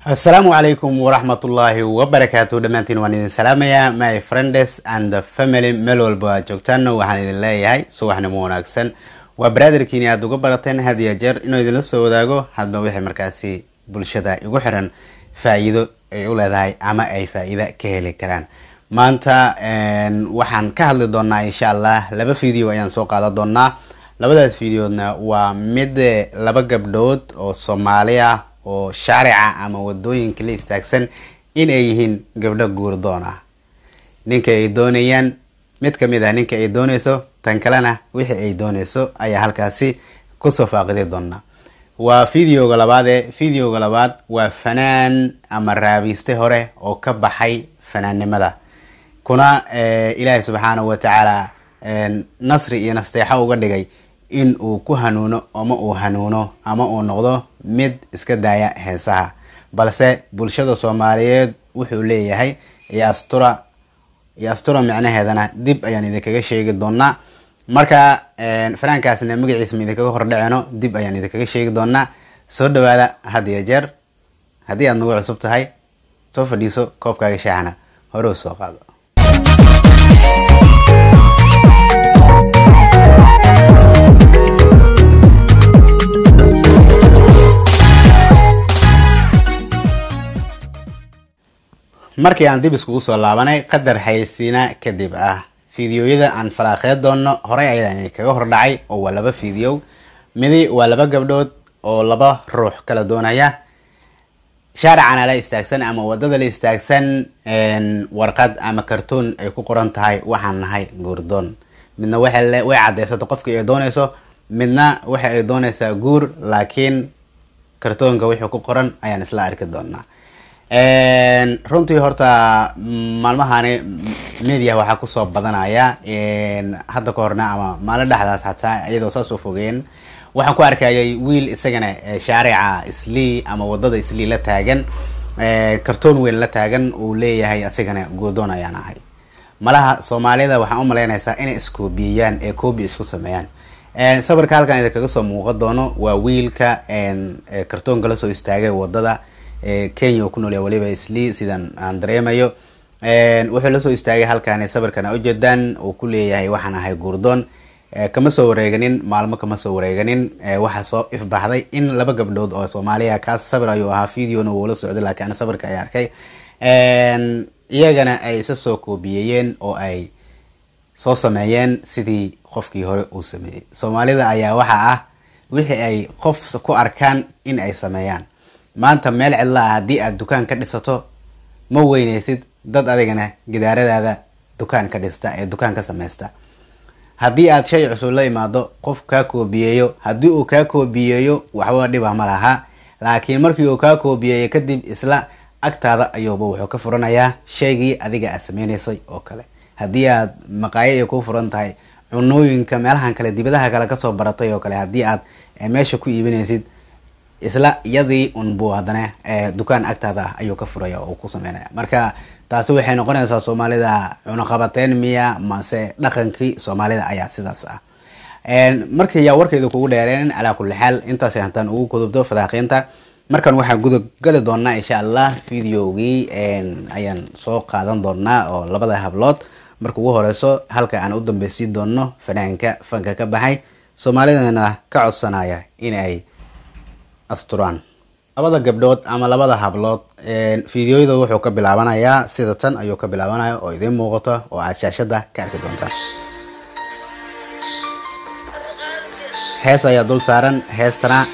Assalamu alaikum warahmatullahi wabarakatuh. Dhamaantiin waan idin salaamayaa my friends and the family meel walba joogtaan. Waxaan idin leeyahay subaxnimo wanaagsan. Waa brotherkiini aad uga barateen had iyo jeer inuu idin la soo wadaago hadba wixii markaasi bulshada igu xiran faa'iido ay u leedahay ama ay faa'iido ka heli karaan. Maanta waxaan ka hadli doonaa insha Allah laba video ayaan soo qaadan doonaa. Labadaas videoodna waa mid laba gabdhood oo Soomaaliya oo shaarica ama wadooyinka la istaagsan in ay yihiin gabdho guurdoon ah. Ninka ay doonayaan mid kamid ah ninka ay doonayso tan kalena wixii ay doonayso ayaa halkaasi ku soo faaqidi doona. Waa videoga labaad waa fanaan ama raabiste hore oo ka baxay fanaannimada kuna Ilaahay subhanahu wa ta'ala nasri iyo nasteexa uga dhigay in uu ku hanuuno ama uu hanuuno ama uu noqdo mid iska daaya heesaha, balse bulshada Soomaaliyeed wuxuu leeyahay astura macnaheedana dib ayaan idinkaga sheegi doonaa. Marka fanaankaasna magaciisa idinkaga hordhaceno dib ayaan idinkaga sheegi doonaa. Soo dhawaada had iyo jeer. Haddii aad nagu cusub tahay soo fadhiiso koobkaaga shaahana hore u soo qaado. markii aan dib iskugu soo laabanay qadar haysiina kadib fiidiyoyada aan falaaqeed doono hore ayaan kaga hordhacay oo waa laba fiidiyo. midi waa laba gabdhood oo laba ruux kala doonaya shaaricana la istaagsan ama wadada la istaagsan warqad ama kartoon ay ku qoran tahay waxaan nahay guurdoon. midna way cadeysatay qofkii ay doonayso, midna waxa ay doonaysaa guur laakiin kartoonka wixii ku qoran ayaan isla arki doonaa. runtii horta maalmahani media waxa ku soo badanaya hadda ka horna ama maalin dhaxdaas hataa iyadoo soo fogeen waxaan ku arkayay wiil isagana shaarica Islii ama wadada Islii la taagan kartoon weyn la taagan uu leeyahay asigana guurdoon ayaan ahay. malaha Soomaalida waxaan u maleynaysaa inay iskoobiyaan koobi isku sameeyaan. sawirka halkan idin kaga soo muuqan doono waa wiilka kartoonka la soo istaagay wadada Kenya ku nool waliba Islii sidaan aan dareemayo. wuxuu la soo istaagay halkan sawirkan u jeedaan oo ku leeyahay waxaan ahay guurdoon. kama soo wareeganin maalmo kama soo wareeganin waxa soo ifbaxday in laba gabdhood oo Soomaaliya ka sawir ayuu ahaa fiidiyona wuu la socday laakiin sawirka ay arkay iyagana ay isa soo koobiyeen oo ay soo sameeyeen sidii qofkii hore uu sameeyay. Soomaalida ayaa waxa wixii ay qof ku arkaan in ay sameeyaan. maanta meel cidla haddii aad dukaan ka dhisato ma weynaysid dad adigana gidaaradaada dukaan ka dhista dukaan ka samaysta. haddii aad shay cusub la imaado qof ka koobiyeeyo haddii uu ka koobiyeeyo waxba dhib ma laha, laakiin markii uu ka koobiyeeyo kadib isla agtaada ayuuba wuxuu ka furanayaa shaygii adiga aad sameeysay oo kale. haddii aad maqaayo ku furan tahay cunooyinka meelahan kale dibadaha kale ka soo baratay oo kale haddii aad meesha ku iibinaysid isla yadii buu hadana dukaan agtaada ayuu ka furaya oo ku sameynaya. marka taasi waxay noqonaysaa Soomaalida cunaqabateen miya mase dhaqankii Soomaalida ayaa sidaas markii yaa warkeedu kugu dheereen ala kulli xaal intaas aantan ugu gudubto fadaaqeynta. markan waxaan gudub gali doonaa insha Allah fiidiyowgii ayaan soo qaadan doonaa oo labada hablood. marka ugu horeyso halka aan u dambeysii doono fanaanka fanka ka baxay Soomaalidana ka codsanaya in ay asturaan. labada gabdhood ama labada hablood fiidiyoyada wuxuu ka bilaabanayaa sida tan ayuu ka bilaabanaya oo idin muuqato oo aad shaashada ka arki doontaan. hees ayaa dul saaran. heestana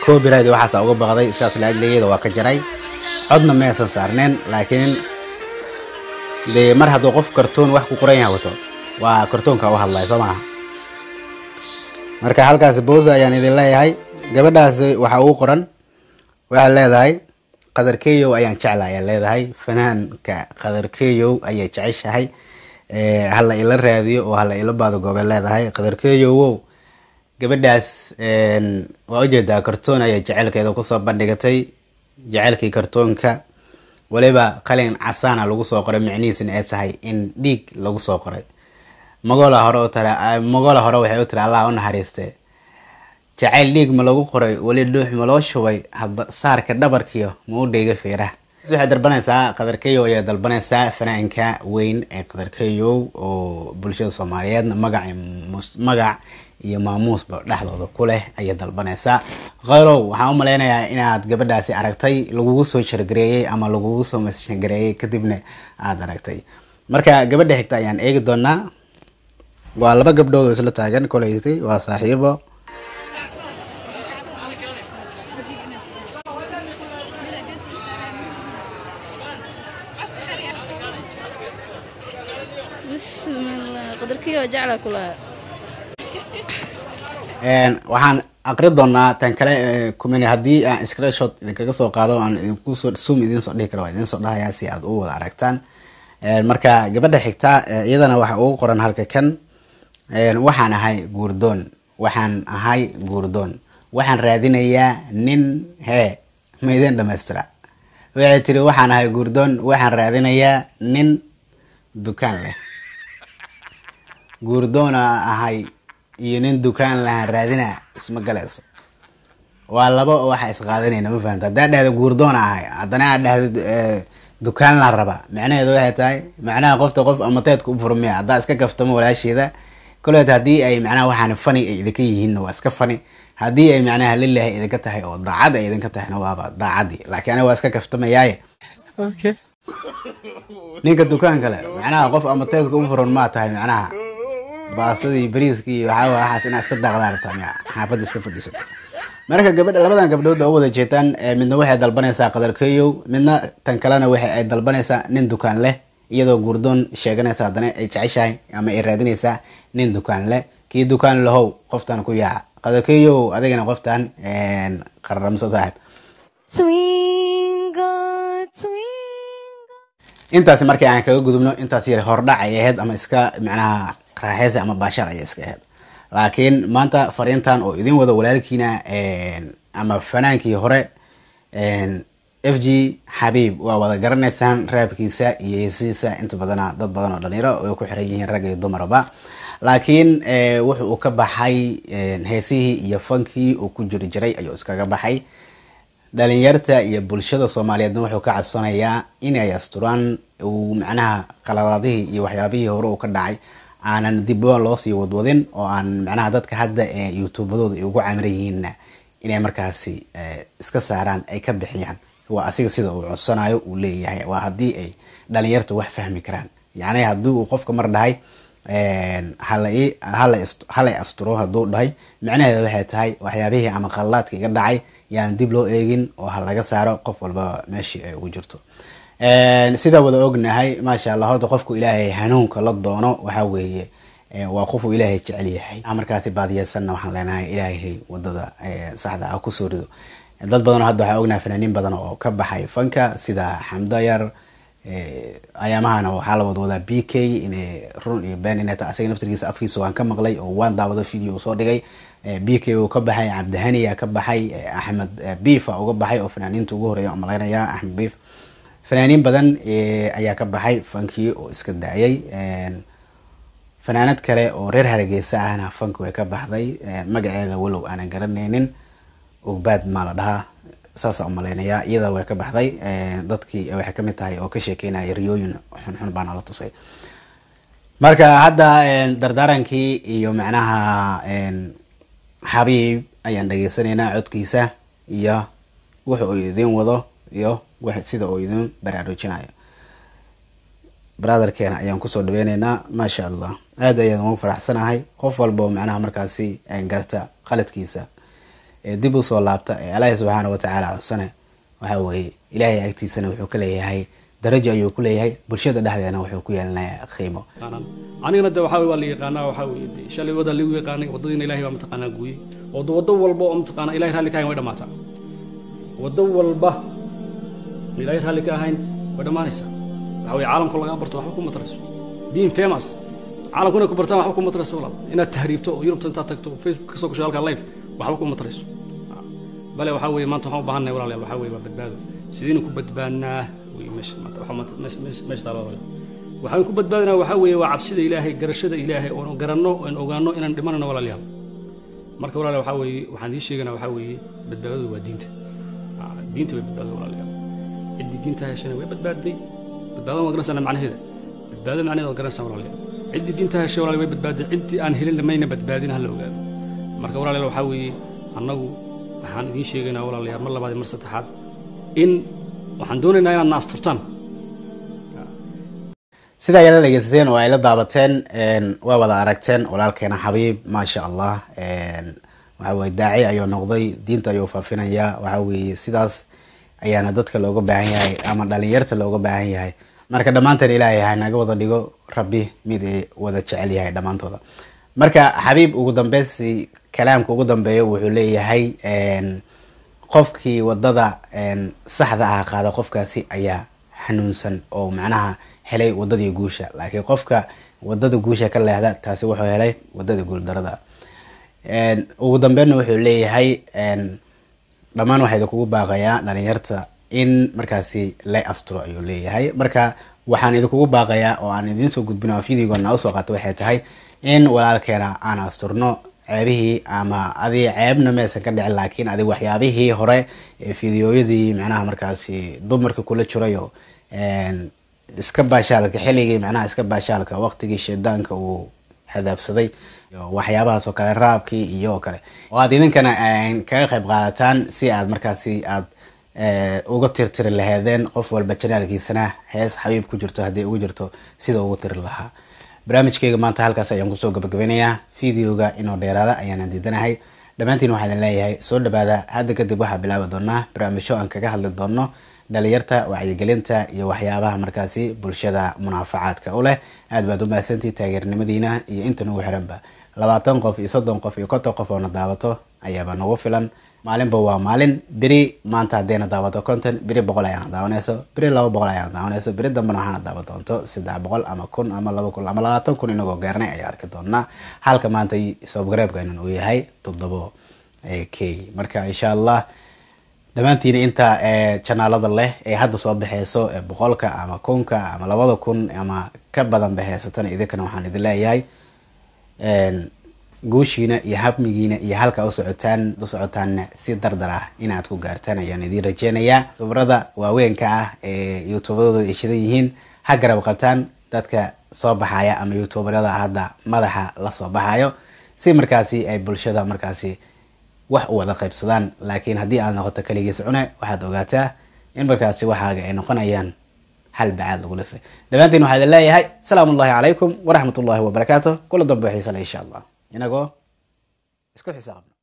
copyright waxaas uga baqday sidaas laagleeyada waa ka jaray. codna ma aysan saarneen laakiin mar hadduu qof kartoon wax ku qoran yahay wato waa kartoonka u hadlay soo maaha. marka halkaas boos ayaan idin leeyahay. gabadhaas waxa uu qoran waxa leedahay qadarkeeyo ayaan jeclahay ayaa leedahay. fanaanka qadarkeeyo ayay jeceshahay hala ila raadiyo oo hala ila baado goob leedahay. qadarkeeyo gabadhaas waa u jeedaa kartoon ayay jecelkeeda ku soo bandhigatay. jecelkii kartoonka waliba qalin casana lagu soo qoray macnihiisna ay tahay in dhiig lagu soo qoray. magola hore waxay u tiri Allah u naxariistay jacayl dhiig ma lagu qoray weli dhuux ma loo shubay hadba saarka dhabarkiyo ma u dhayga feeraha waxay dalbanaysaa qadarkeeyo ayaa dalbanaysaa fanaanka weyn ee qadarkeeyo oo bulshada Soomaaliyeed magac iyo maamuusba dhaxdooda ku leh ayay dalbanaysaa qeyrow waxaan u maleynayaa inaad gabadhaasi aragtay lagugu soo shargareeyay ama lagugu soo mashaagareeyay kadibna aad aragtay marka gabadha xigta ayaan eegi doonaa waa laba gabdhood oo isla taagan koleysay waa saaxiibo waxaan aqri doonaa tan kale kumani haddii aan screenshot idinkaga soo qaado aan idinku soo zoom idin soo dhihi karo waa idin soo dhahayaa si aad u wada aragtaan marka gabadha xigta iyadana waxa ugu qoran halka kan waxaan ahay guurdoon waxaan raadinayaa nin ma idin dhamaystira waxay tiri waxaan ahay guurdoon waxaan raadinayaa nin dukaan leh guurdoon ahay iyo nin dukaan lahaan raadina isma galayso waa laba waxa isqaadanayna ma fahamta haddaan dhahdo guurdoon ahay haddana aad dhahdo dukaan la raba macnaheedu waxay tahay macnaha qofta qof ama teedka u furmiya haddaa iska gaftamo walaasheeda koleed haddii ay macnaha waxaan fani ay idinka yihiin waa iska fani haddii ay macnaha lillahi idinka tahay oo daacad ay idinka tahayna waaba daacadii laakiin aniga waa iska gaftamayaaye okay ninka dukaan kale macnaha qof ama teedka u furan ma tahay macnaha baasadii bariiskii iyo waxaas inaad iska daaqdaan rabtaa xaafadda iska fadhiisato marka gabadha labadan gabdhood oo wada jeetaan midna waxay dalbanaysaa qadarkeeyo midna tan kalena waxa ay dalbanaysaa nin dukaan leh iyadoo guurdoon sheeganaysa haddana ay jeceshahay ama ay raadinaysaa nin dukaan leh kii dukaan lahow qoftan ku yaaca qadarkeeyo adigana qoftan qarramso saaxiib intaas markii aan kaga gudubno intaas yar hordhac ay ahayd ama iska macnaha raaxaysa ama baashar ay iska ahayd laakiin maanta fariintan oo idin wada walaalkiina ama fanaankii hore FG Xabiib waa wada garanaysaan raabkiisa iyo heesiisa inta badan dad badan oo dhalinyaro oo ku xiran yihiin rag iyo dumarba laakiin wuxuu ka baxay heesihii iyo fankii uu ku jiri jiray ayuu iskaga baxay dhalinyarta iyo bulshada Soomaaliyeed wuxuu ka codsanayaa in ay asturaan uu macnaha qaladaadihii iyo waxyaabihii hore uu ka dhacay aanan dib loo sii wadwadin oo aan macnaha dadka hadda ee YouTube-dooda ugu camiran yihiin inay markaasi iska saaraan ay ka bixiyaan waa asiga sida uu codsanayo uu leeyahay waa haddii ay dhalinyartu wax fahmi karaan yacni haddii uu qofka mar dhahay hala asturo hadduu dhahay macnaheedu waxay tahay waxyaabihii ama qaladaadka iga dhacay yaan dib loo eegin oo ha laga saaro qof walba meeshii ay ugu jirto sida wada ognahay maasha Allah hada qofku ilaahay hanuunka la doono waxa weeye waa qof ilaahay jecel yahay markaasi baadiyaysan waxaan leenahay ilaahay wadada saxda ah ku soo rido dad badan hadda waxa ognahay fanaaniin badan oo ka baxay fanka sida Xamdayar ayamahana waxa la wada BK inay run iyo been inay ta asaga naftigiisa afkiisa waan ka maqlay oo waan daawada video soo dhigay BK oo ka baxay Cabdihani ka baxay Ahmed Bifa uga baxay oo fanaaniinta ugu horeeya oo malaynaya Ahmed Bif fanaaniin badan ayaa ka baxay fankii oo iska daayay fanaanad kale oo reer Hargeysa ahna fanku way ka baxday magaceeda walow aanan garanaynin Ogbaad ma la dhahaa saas oo malaynaya iyada way ka baxday dadkii waxay ka mid tahay oo ka sheekeynaya riyooyin xun baan la tusay marka hadda dardarankii iyo macnaha Xabiib ayaan dhageysanaynaa codkiisa iyo wuxuu idin wado iyo wax sida oo idin baraarujinayo brotherkeena ayaan ku soo dhaweynaynaa ma sha Allah aad ayaan ugu faraxsanahay qof walba macnaha markaasi ay garta qaladkiisa dib u soo laabta Ilaahay subhanahu wa ta'ala sana waxa weeye Ilaahay agtiisana wuxuu ka leeyahay darajo ayuu ku leeyahay bulshada dhexdeena wuxuu ku yeelanayaa qiimo anigana waxa way la yaqaanaa waxa weeye shalay wada lagu yaqaanay wadadina Ilaahay waa mataqaanaa gooyay wado walba oo mataqaanaa Ilaahay raali ka yahay way dhamaataa wado walba Ilaahay raali ka yahay way dhamaanaysaa waxa way caalamku laga barto waxba kuma taraso being famous caalamkuna ku bartaan waxba kuma taraso walaal inaad tahriibto oo Yurubta inta tagto Facebook ka soo gasho halka live waxba kuma taraso bale waxa way maanta waxaan u baahanay walaal waxa way badbaado sideen ku badbaadnaa way mesh taalo waxaan ku badbaadnaa waxa way waa cabsida Ilaahay garashada Ilaahay oo garanno oo ogaano inaan dhimanano walaalayaal marka walaalayaal waxaa weeye waxaan ii sheeganaa waxaa weeye badbaadadu waa diinta diinta way badbaado walaalayaal ciddii diinta heshana way badbaaday badbaadada waa garanaysaa macnaheeda badbaadada macnaheeda waa garanaysaa walaalayaal ciddii diinta heshay walaalayaal way badbaaday ciddii aan helin mayna badbaadin ha la ogaado marka walaalayaal waxaa weeye annagu waxaan idiin sheegaynaa walaalayaal mar labaad iyo mar saddexaad in waxaan doonaynaa inaad na asturtaan sida ay la dhegeysateen oo ay la daabateen waa wada aragteen walaalkeena xabiib maasha allah waxa weeye daaci ayuu noqday diinta ayuu faafinayaa waxa weeye sidaas ayaana dadka looga baahan yahay ama dhalinyarta looga baahan yahay marka dhammaanteen ilaahay ha naga wada dhigo rabbi mid ay wada jecel yahay dhammaantooda marka xabiib ugu dambeystii kalaamka ugu dambeeyo wuxuu leeyahay qofkii wadada saxda ah qaada qofkaasi ayaa xanuunsan oo macnaha helay wadadii guusha laakiin qofka wadada guusha ka leexda taasi wuxuu helay wadada guuldarada ugu dambeeyna wuxuu leeyahay dhammaan waxay kugu baaqayaa dhalinyarta in markaasi la asturo ayuu leeyahay marka waxaan idinku baaqayaa oo aan idin soo gudbino fiidiyoona u soo qaato waxay tahay in walaalkeena aan asturno ceebihii ama adii ceebna meesan ka dhicin laakiin adii waxyaabihii hore ee fiidiyooyadii macnaha markaasi dumarka kula jirayo iska baashaalka xilligii macnaha iska baashaalka waqtigii shaydaanka uu hadaabsaday waxyaabahaas oo kale raabkii iyo kale oo aad idinkana kaga qayb qaadataan si aad markaasi aad uga tirtiri lahaydeen qof walba janaalkiisana hees xabiib ku jirto haddii ugu jirto sida ugu tiri lahaa barnaamijkayga maanta halkaas ayaan kusoo gabagabeynayaa fiidiyoga inoo dheeraada ayaan diidanahay dhammaantiin waxaan idin leeyahay soo dhawaada hadda kadib waxaa bilaabi doonaa barnaamijyo aan kaga hadli doono dhalinyarta wacyigelinta iyo waxyaabaha markaasi bulshada munaafacaadka u leh aad baad u mahadsantii taageernimadiina iyo inta nagu xiranba 20 qof iyo 30 qof iyo 50 qof oo na daawato ayaaba nagu filan maalinba waa maalin beri maanta haddayna daawato 50 beri 100 ayaan daawanayso beri 200 ayaan daawanayso beri dambana waxaana daawan doonto 300 ama 1000 ama 2000 ama 20000 inagoo gaarnay ayaa arki doonaa halka maanta subscribe-ka inuu yahay 7k marka insha Allah dhammaantiin inta channelada leh ee hadda soo baxayso 100ka ama 1000ka ama 2000 ama ka badan baxaysatan idinkana waxaan idin leeyahay guushiina iyo habmigiina iyo halka u socotaan si dardar ah inaad ku gaartaan ayaan idin rajeynayaa khibrada waaweynka ah ee youtube-dooda ay shidan yihiin ha garab qabtaan dadka soo baxaya ama youtube-yada hadda madaxa la soo baxayo si markaasi ay bulshada markaasi wax u wada qaybsadaan laakiin haddii aad noqoto kaligiis cune waxaad ogaataa in markaasi waxaaga ay noqonayaan hal bacaad lagu lisay dhammaantiin waxaa idin leeyahay salaamu ullahi calaykum waraxmat ullahi wabarakaatuh kula dambe xiisa insha allah inagoo isku xisaabno